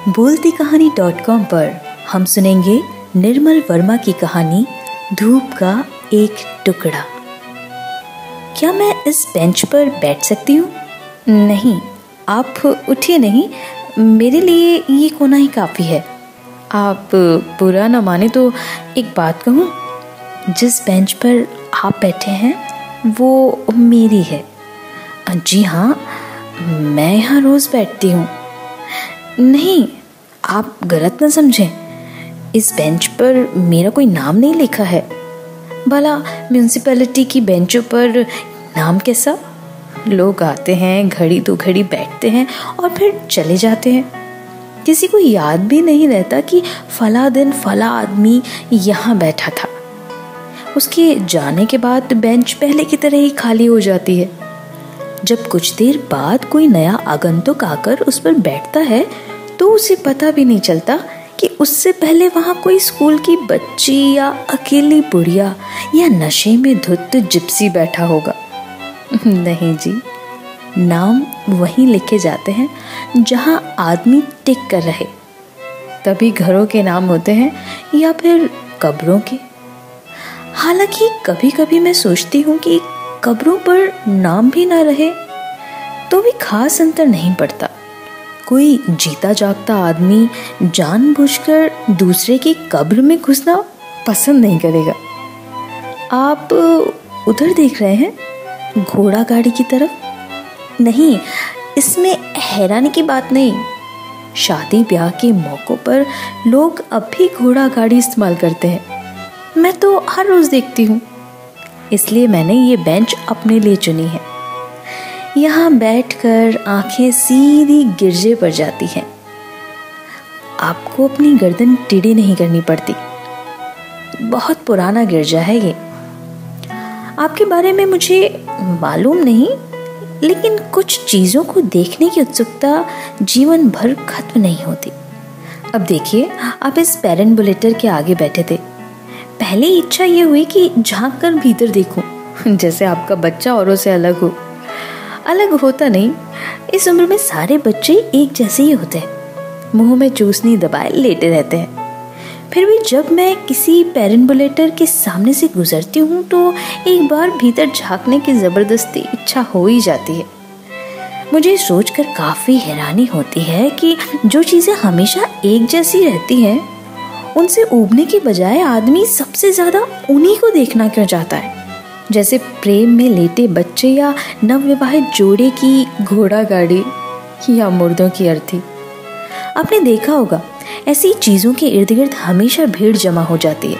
बोलतीकहानी.com पर हम सुनेंगे निर्मल वर्मा की कहानी धूप का एक टुकड़ा। क्या मैं इस बेंच पर बैठ सकती हूँ? नहीं, आप उठिए नहीं, मेरे लिए ये कोना ही काफ़ी है। आप बुरा न माने तो एक बात कहूँ, जिस बेंच पर आप बैठे हैं वो मेरी है। जी हाँ, मैं यहाँ रोज़ बैठती हूँ। नहीं, आप गलत न समझें, इस बेंच पर मेरा कोई नाम नहीं लिखा है। भला म्यूनसिपैलिटी की बेंचों पर नाम कैसा? लोग आते हैं, घड़ी दो घड़ी बैठते हैं और फिर चले जाते हैं। किसी को याद भी नहीं रहता कि फला दिन फला आदमी यहाँ बैठा था। उसके जाने के बाद बेंच पहले की तरह ही खाली हो जाती है। जब कुछ देर बाद कोई नया आगंतुक आकर उस पर बैठता है तो उसे पता भी नहीं चलता कि उससे पहले वहां कोई स्कूल की बच्ची या अकेली बुढ़िया या नशे में धुत जिप्सी बैठा होगा। नहीं जी, नाम वहीं लिखे जाते हैं जहां आदमी टिक कर रहे। तभी घरों के नाम होते हैं या फिर कब्रों के। हालांकि कभी कभी मैं सोचती हूँ कि कब्रों पर नाम भी ना रहे तो भी खास अंतर नहीं पड़ता। कोई जीता जागता आदमी जानबूझकर दूसरे की कब्र में घुसना पसंद नहीं करेगा। आप उधर देख रहे हैं, घोड़ा गाड़ी की तरफ? नहीं, इसमें हैरानी की बात नहीं। शादी ब्याह के मौकों पर लोग अब भी घोड़ा गाड़ी इस्तेमाल करते हैं। मैं तो हर रोज देखती हूँ, इसलिए मैंने ये बेंच अपने लिए चुनी है। यहाँ बैठकर आंखें सीधी गिरजे पर जाती हैं। आपको अपनी गर्दन टेढ़ी नहीं करनी पड़ती। बहुत पुराना गिरजा है ये। आपके बारे में मुझे मालूम नहीं, लेकिन कुछ चीजों को देखने की उत्सुकता जीवन भर खत्म नहीं होती। अब देखिए, आप इस पेरेंबुलेटर के आगे बैठे थे। पहले इच्छा ये हुई कि झांक कर भीतर देखूं, जैसे आपका बच्चा औरों से अलग हो। अलग होता नहीं, इस उम्र में सारे बच्चे एक जैसे ही होते हैं, मुंह में चूसनी दबाए लेटे रहते हैं। फिर भी जब मैं किसी पेरेंबुलेटर के सामने से गुजरती हूँ तो एक बार भीतर झांकने की जबरदस्ती इच्छा हो ही जाती है। मुझे सोचकर काफी हैरानी होती है कि जो चीजें हमेशा एक जैसी रहती हैं, उनसे ऊबने के बजाय आदमी सबसे ज्यादा उन्हीं को देखना क्यों चाहता है। जैसे प्रेम में लेटे बच्चे या नवविवाहित जोड़े की घोड़ा गाड़ी या मुर्दों की अर्थी। आपने देखा होगा, ऐसी चीजों के इर्द गिर्द हमेशा भीड़ जमा हो जाती है।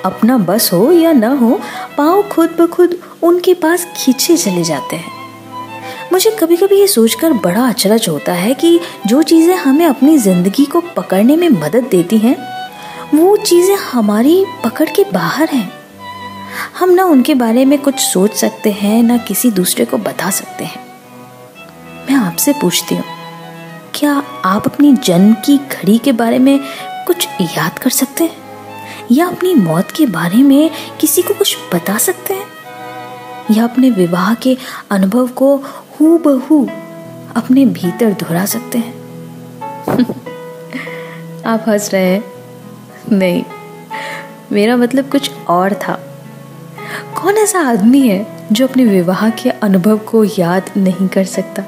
अपना बस हो या न हो, पांव खुद ब खुद उनके पास खींचे चले जाते हैं। मुझे कभी कभी ये सोचकर बड़ा अचरज होता है कि जो चीजें हमें अपनी जिंदगी को पकड़ने में मदद देती हैं, वो चीजें हमारी पकड़ के बाहर हैं। हम ना उनके बारे में कुछ सोच सकते हैं, ना किसी दूसरे को बता सकते हैं। मैं आपसे पूछती हूँ, क्या आप अपनी जन्म की घड़ी के बारे में कुछ याद कर सकते हैं? या अपनी मौत के बारे में किसी को कुछ बता सकते हैं? या अपने विवाह के अनुभव को हूबहू अपने भीतर दोहरा सकते हैं? आप हंस रहे हैं। नहीं, मेरा मतलब कुछ और था। कौन ऐसा आदमी है जो अपने विवाह के अनुभव को याद नहीं कर सकता?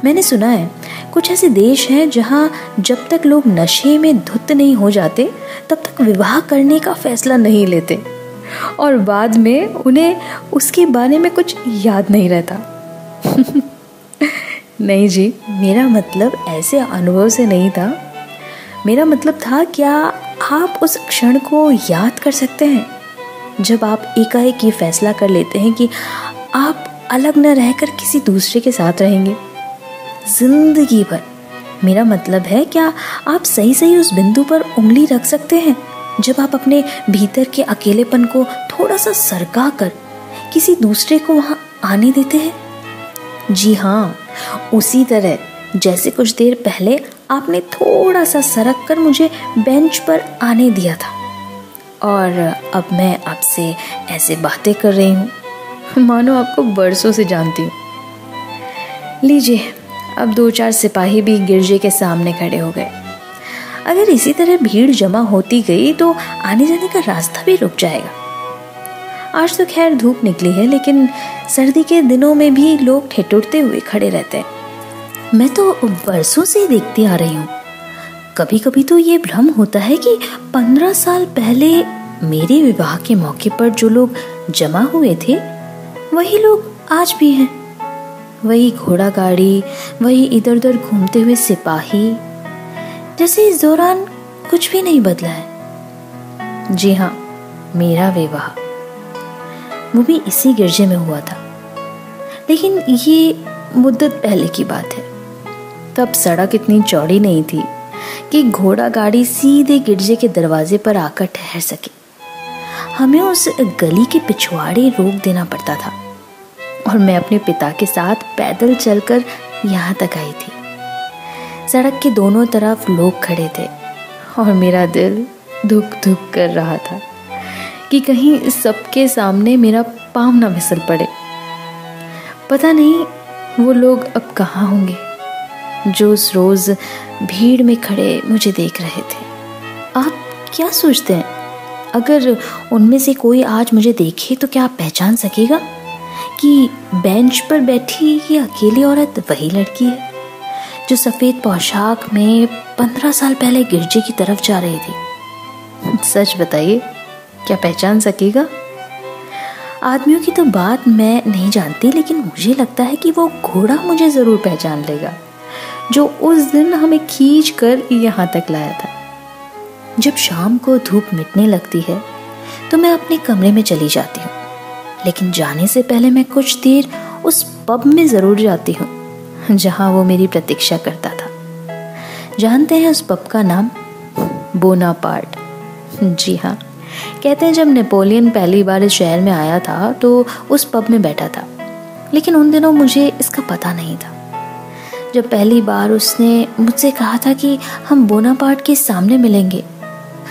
मैंने सुना है कुछ ऐसे देश हैं जहां जब तक लोग नशे में धुत नहीं हो जाते तब तक विवाह करने का फैसला नहीं लेते, और बाद में उन्हें उसके बारे में कुछ याद नहीं रहता। नहीं जी, मेरा मतलब ऐसे अनुभव से नहीं था। मेरा मतलब था, क्या आप उस क्षण को याद कर सकते हैं जब आप एकाएक ये फैसला कर लेते हैं कि आप अलग न रहकर किसी दूसरे के साथ रहेंगे जिंदगी भर? मेरा मतलब है, क्या आप सही सही उस बिंदु पर उंगली रख सकते हैं जब आप अपने भीतर के अकेलेपन को थोड़ा सा सरका कर किसी दूसरे को वहां आने देते हैं? जी हाँ, उसी तरह जैसे कुछ देर पहले आपने थोड़ा सा सरक कर मुझे बेंच पर आने दिया था, और अब मैं आपसे ऐसे बातें कर रही हूँ मानो आपको बरसों से जानती हूँ। लीजिए, अब 2-4 सिपाही भी गिरजे के सामने खड़े हो गए। अगर इसी तरह भीड़ जमा होती गई तो आने जाने का रास्ता भी रुक जाएगा। आज तो खैर धूप निकली है, लेकिन सर्दी के दिनों में भी लोग ठिठुरते हुए खड़े रहते हैं। मैं तो बरसों से देखती आ रही हूँ। कभी कभी तो ये भ्रम होता है कि 15 साल पहले मेरे विवाह के मौके पर जो लोग जमा हुए थे वही लोग आज भी हैं। वही घोड़ा गाड़ी, वही इधर उधर घूमते हुए सिपाही, जैसे इस दौरान कुछ भी नहीं बदला है। जी हाँ, मेरा विवाह वो भी इसी गिरजे में हुआ था, लेकिन ये मुद्दत पहले की बात है। तब सड़क इतनी चौड़ी नहीं थी कि घोड़ा गाड़ी सीधे गिरजे के दरवाजे पर आकर ठहर सके। हमें उस गली के पिछवाड़े रोक देना पड़ता था और मैं अपने पिता के साथ पैदल चलकर यहाँ तक आई थी। सड़क के दोनों तरफ लोग खड़े थे और मेरा दिल धुक धुक कर रहा था कि कहीं सबके सामने मेरा पाँव न फिसल पड़े। पता नहीं वो लोग अब कहाँ होंगे जो उस रोज भीड़ में खड़े मुझे देख रहे थे। आप क्या सोचते हैं, अगर उनमें से कोई आज मुझे देखे तो क्या आप पहचान सकेगा कि बेंच पर बैठी ये अकेली औरत वही लड़की है जो सफ़ेद पोशाक में 15 साल पहले गिरजे की तरफ जा रही थी? सच बताइए, क्या पहचान सकेगा? आदमियों की तो बात मैं नहीं जानती, लेकिन मुझे लगता है कि वो घोड़ा मुझे ज़रूर पहचान लेगा जो उस दिन हमें खींच कर यहाँ तक लाया था। जब शाम को धूप मिटने लगती है तो मैं अपने कमरे में चली जाती हूँ, लेकिन जाने से पहले मैं कुछ देर उस पब में ज़रूर जाती हूँ जहाँ वो मेरी प्रतीक्षा करता था। जानते हैं उस पब का नाम? बोनापार्ट। जी हाँ, कहते हैं जब नेपोलियन पहली बार इस शहर में आया था तो उस पब में बैठा था, लेकिन उन दिनों मुझे इसका पता नहीं था। जब पहली बार उसने मुझसे कहा था कि हम बोनापार्ट के सामने मिलेंगे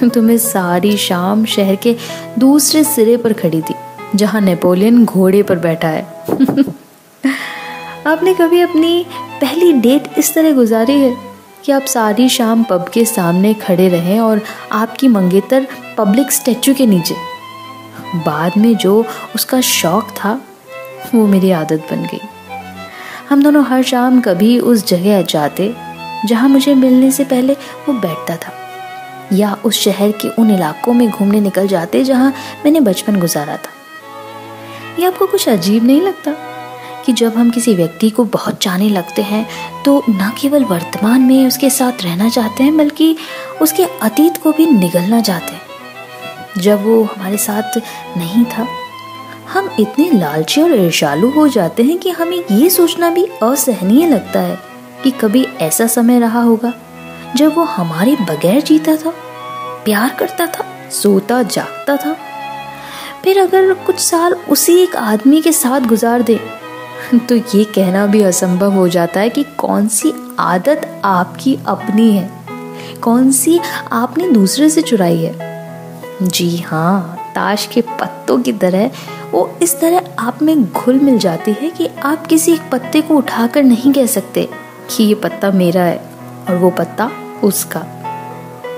तो मैं सारी शाम शहर के दूसरे सिरे पर खड़ी थी जहाँ नेपोलियन घोड़े पर बैठा है। आपने कभी अपनी पहली डेट इस तरह गुजारी है कि आप सारी शाम पब के सामने खड़े रहें और आपकी मंगेतर पब्लिक स्टैचू के नीचे? बाद में जो उसका शौक था वो मेरी आदत बन गई। हम दोनों हर शाम कभी उस जगह जाते जहाँ मुझे मिलने से पहले वो बैठता था, या उस शहर के उन इलाकों में घूमने निकल जाते जहाँ मैंने बचपन गुजारा था। ये आपको कुछ अजीब नहीं लगता कि जब हम किसी व्यक्ति को बहुत चाहने लगते हैं तो न केवल वर्तमान में उसके साथ रहना चाहते हैं बल्कि उसके अतीत को भी निगलना चाहते हैं जब वो हमारे साथ नहीं था? हम इतने लालची और ईर्ष्यालु हो जाते हैं कि हमें ये सोचना भी असहनीय लगता है कि कभी ऐसा समय रहा होगा जब वो हमारे बगैर जीता था, प्यार करता था, सोता जागता था। फिर अगर कुछ साल उसी एक आदमी के साथ गुजार दे तो ये कहना भी असंभव हो जाता है कि कौन सी आदत आपकी अपनी है, कौन सी आपने दूसरे से चुराई है। जी हाँ, ताश के पत्तों की तरह वो इस तरह आप में घुल मिल जाती है कि आप किसी एक पत्ते को उठाकर नहीं कह सकते कि ये पत्ता मेरा है और वो पत्ता उसका।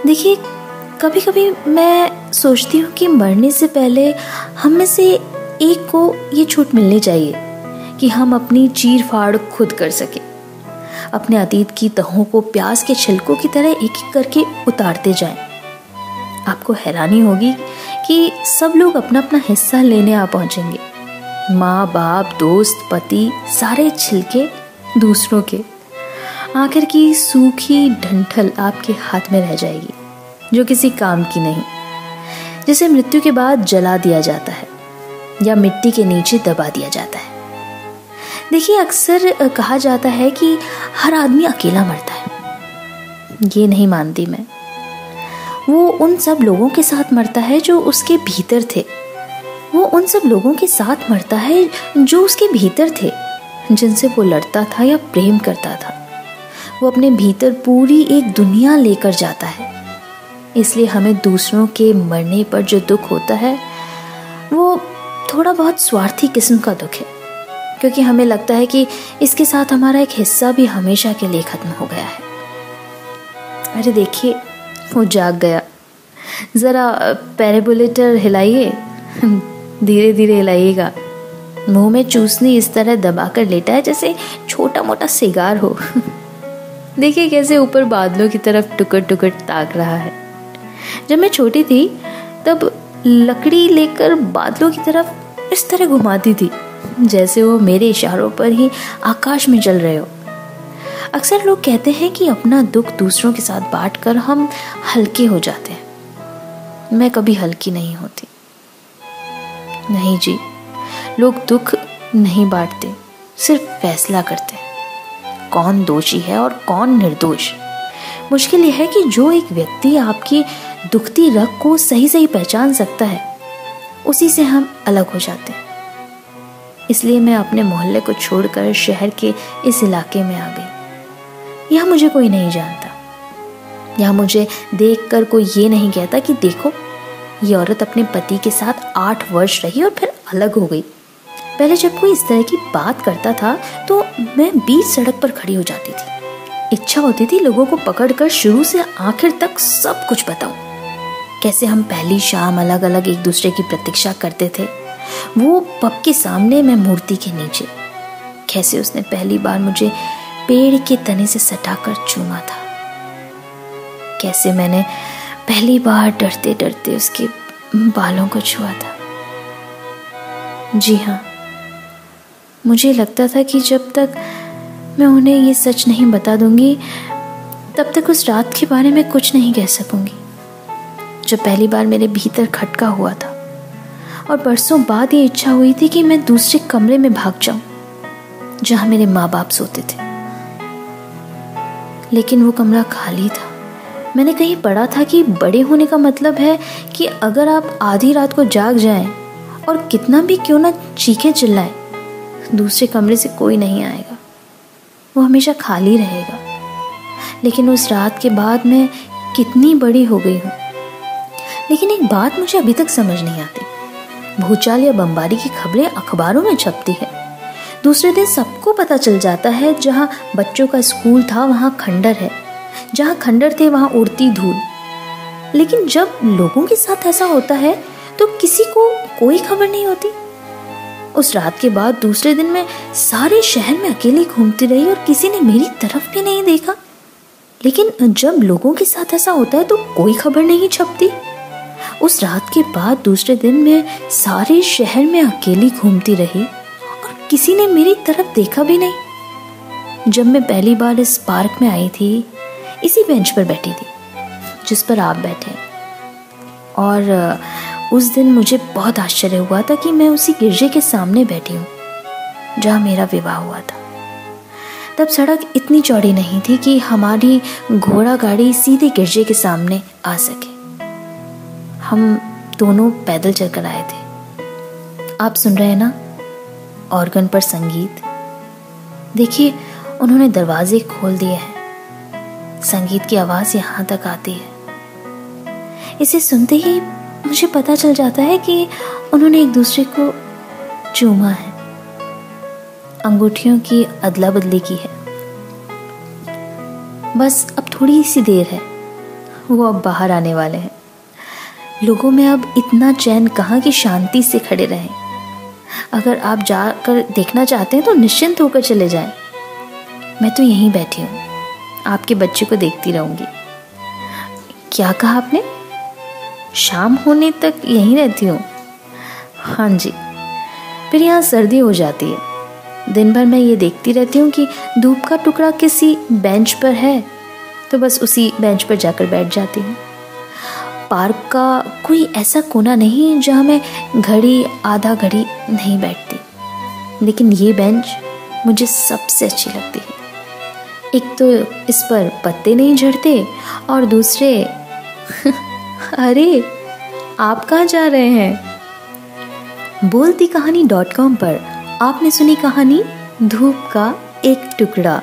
देखिए, कभी कभी मैं सोचती हूँ कि मरने से पहले हम में से एक को ये छूट मिलनी चाहिए कि हम अपनी चीर फाड़ खुद कर सके, अपने अतीत की तहों को प्याज के छिलकों की तरह एक एक करके उतारते जाएं। आपको हैरानी होगी कि सब लोग अपना अपना हिस्सा लेने आ पहुंचेंगे। माँ बाप, दोस्त, पति, सारे छिलके दूसरों के। आखिर की सूखी डंठल आपके हाथ में रह जाएगी जो किसी काम की नहीं, जिसे मृत्यु के बाद जला दिया जाता है या मिट्टी के नीचे दबा दिया जाता है। देखिए, अक्सर कहा जाता है कि हर आदमी अकेला मरता है। ये नहीं मानती मैं। वो उन सब लोगों के साथ मरता है जो उसके भीतर थे। वो उन सब लोगों के साथ मरता है जो उसके भीतर थे, जिनसे वो लड़ता था या प्रेम करता था। वो अपने भीतर पूरी एक दुनिया लेकर जाता है। इसलिए हमें दूसरों के मरने पर जो दुख होता है वो थोड़ा बहुत स्वार्थी किस्म का दुख है। क्योंकि हमें लगता है कि इसके साथ हमारा एक हिस्सा भी हमेशा के लिए खत्म हो गया है। अरे देखिए, वो जाग गया। ज़रा पैराबोलेटर हिलाइए, धीरे धीरे हिलाइएगा। मुंह में चूसनी इस तरह दबाकर लेटा है जैसे छोटा मोटा सिगार हो। देखिए कैसे ऊपर बादलों की तरफ टुकड़ टुकड़ ताक रहा है। जब मैं छोटी थी तब लकड़ी लेकर बादलों की तरफ इस तरह घुमाती थी जैसे वो मेरे इशारों पर ही आकाश में चल रहे हो। अक्सर लोग कहते हैं कि अपना दुख दूसरों के साथ बांटकर हम हल्के हो जाते हैं। मैं कभी हल्की नहीं होती। नहीं जी, लोग दुख नहीं बांटते, सिर्फ फैसला करते हैं कौन दोषी है और कौन निर्दोष। मुश्किल यह है कि जो एक व्यक्ति आपकी दुखती रग को सही सही पहचान सकता है, उसी से हम अलग हो जाते हैं। इसलिए मैं अपने मोहल्ले को छोड़कर शहर के इस इलाके में आ गई। यहाँ मुझे कोई नहीं जानता। यहाँ मुझे देखकर कोई ये नहीं कहता कि देखो, ये औरत अपने पति के साथ 8 वर्ष रही और फिर अलग हो गई। पहले जब कोई इस तरह की बात करता था तो मैं बीच सड़क पर खड़ी हो जाती थी। इच्छा होती थी लोगों को पकड़कर शुरू से आखिर तक सब कुछ बताऊं। कैसे हम पहली शाम अलग अलग एक दूसरे की प्रतीक्षा करते थे, वो पब के सामने, मैं मूर्ति के नीचे। कैसे उसने पहली बार मुझे पेड़ के तने से सटाकर चूमा था। कैसे मैंने पहली बार डरते डरते उसके बालों को छुआ था। जी हाँ, मुझे लगता था कि जब तक मैं उन्हें ये सच नहीं बता दूंगी तब तक उस रात के बारे में कुछ नहीं कह सकूंगी जब पहली बार मेरे भीतर खटका हुआ था। और बरसों बाद ये इच्छा हुई थी कि मैं दूसरे कमरे में भाग जाऊं जहां मेरे माँ बाप सोते थे, लेकिन वो कमरा खाली था। मैंने कहीं पढ़ा था कि बड़े होने का मतलब है कि अगर आप आधी रात को जाग जाएं और कितना भी क्यों ना चीखें चिल्लाएं, दूसरे कमरे से कोई नहीं आएगा, वो हमेशा खाली रहेगा। लेकिन उस रात के बाद मैं कितनी बड़ी हो गई हूँ। लेकिन एक बात मुझे अभी तक समझ नहीं आती। भूचाल या बमबारी की खबरें अखबारों में छपती है, दूसरे दिन सबको पता चल जाता है जहाँ बच्चों का स्कूल था वहाँ खंडर है, जहाँ खंडर थे वहाँ उड़ती धूल। लेकिन जब लोगों के साथ ऐसा होता है तो किसी को कोई खबर नहीं होती। उस रात के बाद दूसरे दिन मैं सारे शहर में अकेली घूमती रही और किसी ने मेरी तरफ भी नहीं देखा। लेकिन जब लोगों के साथ ऐसा होता है तो कोई खबर नहीं छपती। उस रात के बाद दूसरे दिन मैं सारे शहर में अकेली घूमती रही और किसी ने मेरी तरफ देखा भी नहीं। जब मैं पहली बार इस पार्क में आई थी, इसी बेंच पर बैठी थी जिस पर आप बैठे, और उस दिन मुझे बहुत आश्चर्य हुआ था कि मैं उसी गिरजे के सामने बैठी हूँ जहाँ मेरा विवाह हुआ था। तब सड़क इतनी चौड़ी नहीं थी कि हमारी घोड़ा गाड़ी सीधे गिरजे के सामने आ सके। हम दोनों पैदल चलकर आए थे। आप सुन रहे हैं ना, ऑर्गन पर संगीत। देखिए, उन्होंने दरवाजे खोल दिए हैं। संगीत की आवाज यहाँ तक आती है। इसे सुनते ही मुझे पता चल जाता है कि उन्होंने एक दूसरे को चूमा है। अंगूठियों की अदला बदली की है। बस अब थोड़ी सी देर है, वो अब बाहर आने वाले हैं। लोगों में अब इतना चैन कहाँ कि शांति से खड़े रहें। अगर आप जाकर देखना चाहते हैं तो निश्चिंत होकर चले जाएं। मैं तो यहीं बैठी हूँ, आपके बच्चे को देखती रहूंगी। क्या कहा आपने? शाम होने तक यहीं रहती हूँ? हाँ जी, फिर यहाँ सर्दी हो जाती है। दिन भर मैं ये देखती रहती हूँ कि धूप का टुकड़ा किसी बेंच पर है, तो बस उसी बेंच पर जाकर बैठ जाती हूँ। पार्क का कोई ऐसा कोना नहीं जहाँ मैं घड़ी आधा घड़ी नहीं बैठती, लेकिन ये बेंच मुझे सबसे अच्छी लगती है। एक तो इस पर पत्ते नहीं झड़ते और दूसरे अरे, आप कहाँ जा रहे हैं? बोलतीकहानी.com पर आपने सुनी कहानी धूप का एक टुकड़ा।